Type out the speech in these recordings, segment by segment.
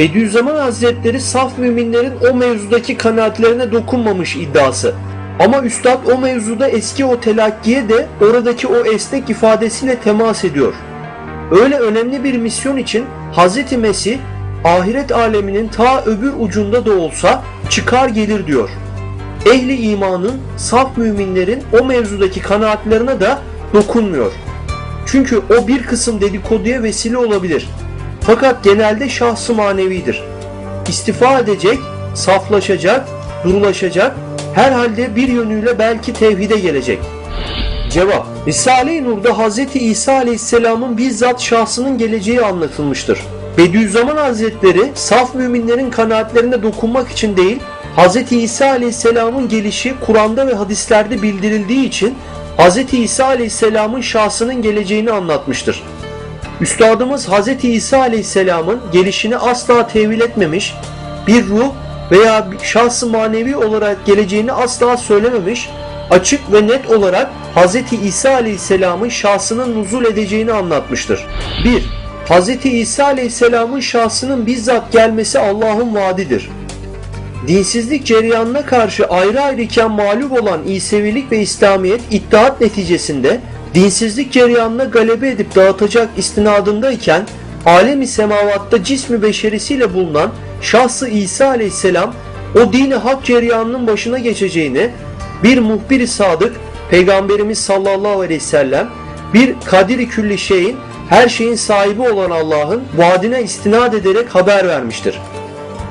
Bediüzzaman Hazretleri saf müminlerin o mevzudaki kanaatlerine dokunmamış iddiası. Ama Üstad o mevzuda eski o telakkiye de oradaki o esnek ifadesiyle temas ediyor. Öyle önemli bir misyon için Hz. Mesih ahiret aleminin ta öbür ucunda da olsa çıkar gelir diyor. Ehli imanın, saf müminlerin o mevzudaki kanaatlerine de dokunmuyor. Çünkü o bir kısım dedikoduya vesile olabilir. Fakat genelde şahs-ı manevidir. İstifa edecek, saflaşacak, durulaşacak, herhalde bir yönüyle belki tevhide gelecek. Cevap: Risale-i Nur'da Hz. İsa Aleyhisselam'ın bizzat şahsının geleceği anlatılmıştır. Bediüzzaman Hazretleri saf müminlerin kanaatlerine dokunmak için değil, Hz. İsa Aleyhisselam'ın gelişi Kur'an'da ve hadislerde bildirildiği için Hz. İsa Aleyhisselam'ın şahsının geleceğini anlatmıştır. Üstadımız Hz. İsa Aleyhisselam'ın gelişini asla tevil etmemiş, bir ruh veya şahs-ı manevi olarak geleceğini asla söylememiş, açık ve net olarak Hz. İsa Aleyhisselam'ın şahsının nuzul edeceğini anlatmıştır. 1. Hz. İsa Aleyhisselam'ın şahsının bizzat gelmesi Allah'ın vaadidir. Dinsizlik cereyanına karşı ayrı ayrı iken mağlup olan İsevilik ve İslamiyet ittihat neticesinde dinsizlik cereyanına galebe edip dağıtacak istinadındayken alem-i semavatta cismi beşerisiyle bulunan şahsı İsa Aleyhisselam o dini hak cereyanının başına geçeceğini bir muhbir-i sadık Peygamberimiz sallallahu aleyhi ve sellem bir kadir-i külli şeyin her şeyin sahibi olan Allah'ın vaadine istinad ederek haber vermiştir.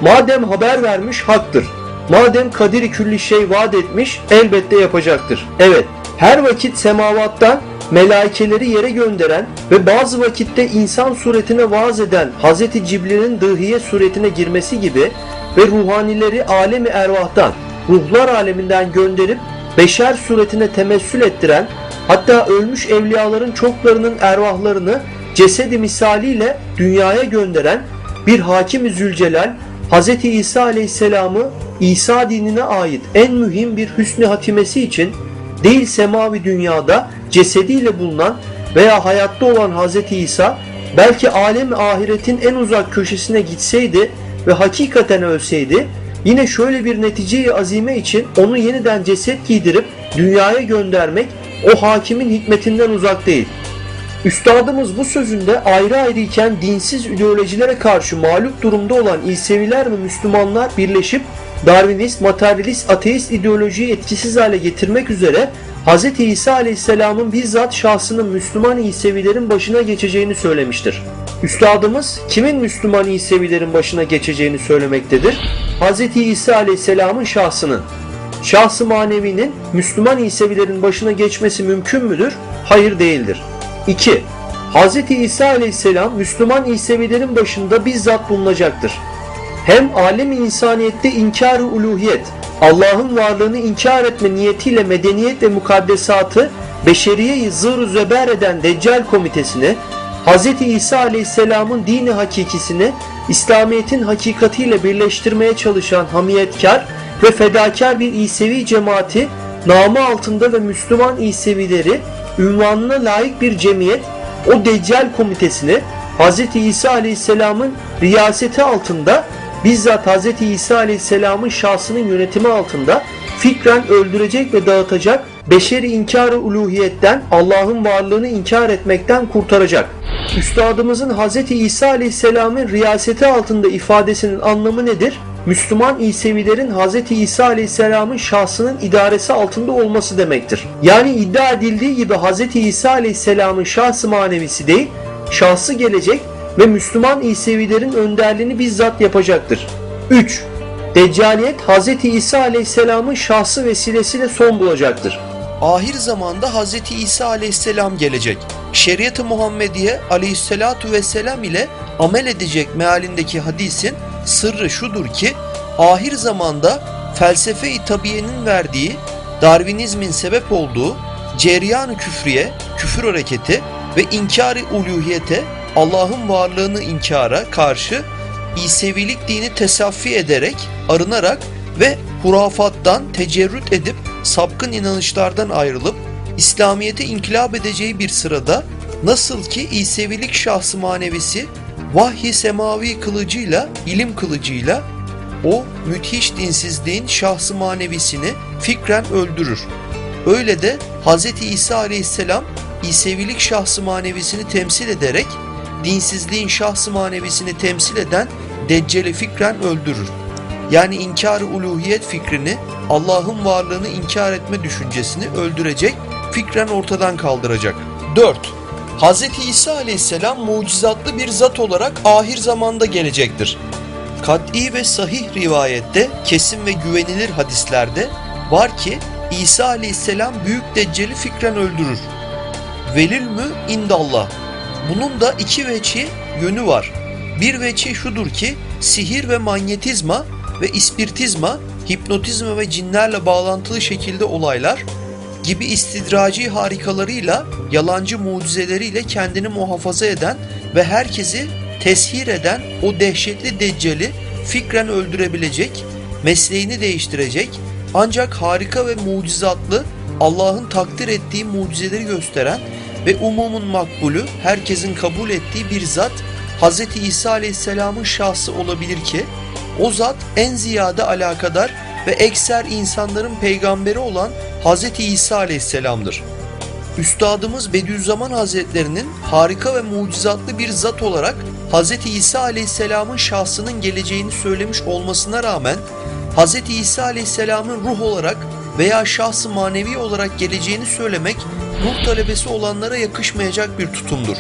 Madem haber vermiş haktır. Madem kadir-i külli şey vaat etmiş elbette yapacaktır. Evet, her vakit semavattan melaikeleri yere gönderen ve bazı vakitte insan suretine vaaz eden Hz. Cibril'in dıhiye suretine girmesi gibi ve ruhanileri alemi ervahtan, ruhlar aleminden gönderip beşer suretine temessül ettiren, hatta ölmüş evliyaların çoklarının ervahlarını cesedi misaliyle dünyaya gönderen bir Hakim-i Zülcelal, Hz. İsa Aleyhisselam'ı İsa dinine ait en mühim bir hüsnü hatimesi için değil semavi dünyada cesediyle bulunan veya hayatta olan Hz. İsa belki alem-i ahiretin en uzak köşesine gitseydi ve hakikaten ölseydi yine şöyle bir netice-i azime için onu yeniden ceset giydirip dünyaya göndermek o hakimin hikmetinden uzak değil. Üstadımız bu sözünde ayrı ayrı iken dinsiz ideolojilere karşı mağlup durumda olan İseviler ve Müslümanlar birleşip Darwinist, materyalist, ateist ideolojiyi etkisiz hale getirmek üzere Hz. İsa Aleyhisselam'ın bizzat şahsının Müslüman İsevilerin başına geçeceğini söylemiştir. Üstadımız kimin Müslüman İsevilerin başına geçeceğini söylemektedir? Hz. İsa Aleyhisselam'ın şahsının. Şahs-ı manevinin Müslüman İsevilerin başına geçmesi mümkün müdür? Hayır, değildir. 2. Hz. İsa Aleyhisselam Müslüman İsevilerin başında bizzat bulunacaktır. Hem alem-i insaniyette inkar-ı uluhiyet, Allah'ın varlığını inkar etme niyetiyle medeniyet ve mukaddesatı beşeriyeyi zır-ı zeber eden Deccal komitesine, Hz. İsa Aleyhisselam'ın dini hakikisini İslamiyet'in hakikatiyle birleştirmeye çalışan hamiyetkar ve fedakar bir İsevi cemaati namı altında ve Müslüman İsevileri ünvanına layık bir cemiyet o Deccal komitesini Hz. İsa Aleyhisselam'ın riyaseti altında bizzat Hz. İsa Aleyhisselam'ın şahsının yönetimi altında fikren öldürecek ve dağıtacak, beşeri inkar-ı uluhiyetten, Allah'ın varlığını inkar etmekten kurtaracak. Üstadımızın Hz. İsa Aleyhisselam'ın riyaseti altında ifadesinin anlamı nedir? Müslüman İsevilerin Hz. İsa Aleyhisselam'ın şahsının idaresi altında olması demektir. Yani iddia edildiği gibi Hz. İsa Aleyhisselam'ın şahsı manevisi değil, şahsı gelecek ve Müslüman İsevilerin önderliğini bizzat yapacaktır. 3. Deccaliyet Hz. İsa Aleyhisselam'ın şahsı vesilesiyle son bulacaktır. Ahir zamanda Hz. İsa Aleyhisselam gelecek. Şeriat-ı Muhammediye Aleyhisselatu Vesselam ile amel edecek mealindeki hadisin sırrı şudur ki, ahir zamanda felsefe-i tabiyenin verdiği, Darwinizmin sebep olduğu cereyan-ı küfriye, küfür hareketi ve inkar-ı uluhiyete, Allah'ın varlığını inkara karşı İsevilik dini tesaffi ederek, arınarak ve hurafattan tecerrüt edip sapkın inanışlardan ayrılıp İslamiyet'e inkılap edeceği bir sırada nasıl ki İsevilik şahsı manevisi vahyi semavi kılıcıyla, ilim kılıcıyla o müthiş dinsizliğin şahsı manevisini fikren öldürür. Öyle de Hz. İsa aleyhisselam İsevilik şahsı manevisini temsil ederek dinsizliğin şahsı manevisini temsil eden Deccal'i fikren öldürür. Yani inkar-ı uluhiyet fikrini, Allah'ın varlığını inkar etme düşüncesini öldürecek, fikren ortadan kaldıracak. 4. Hz. İsa aleyhisselam mucizatlı bir zat olarak ahir zamanda gelecektir. Kat'i ve sahih rivayette, kesin ve güvenilir hadislerde var ki İsa aleyhisselam büyük Deccal'i fikren öldürür. Velil mü indallah. Bunun da iki yönü var. Bir veçhi şudur ki sihir ve manyetizma ve ispiritizma, hipnotizma ve cinlerle bağlantılı şekilde olaylar gibi istidraci harikalarıyla, yalancı mucizeleriyle kendini muhafaza eden ve herkesi teshir eden o dehşetli Deccal'i fikren öldürebilecek, mesleğini değiştirecek, ancak harika ve mucizatlı, Allah'ın takdir ettiği mucizeleri gösteren ve umumun makbulü, herkesin kabul ettiği bir zat Hz. İsa Aleyhisselam'ın şahsı olabilir ki o zat en ziyade alakadar ve ekser insanların peygamberi olan Hz. İsa Aleyhisselam'dır. Üstadımız Bediüzzaman Hazretlerinin harika ve mucizatlı bir zat olarak Hz. İsa Aleyhisselam'ın şahsının geleceğini söylemiş olmasına rağmen Hz. İsa Aleyhisselam'ın ruh olarak veya şahsı manevi olarak geleceğini söylemek ruh talebesi olanlara yakışmayacak bir tutumdur.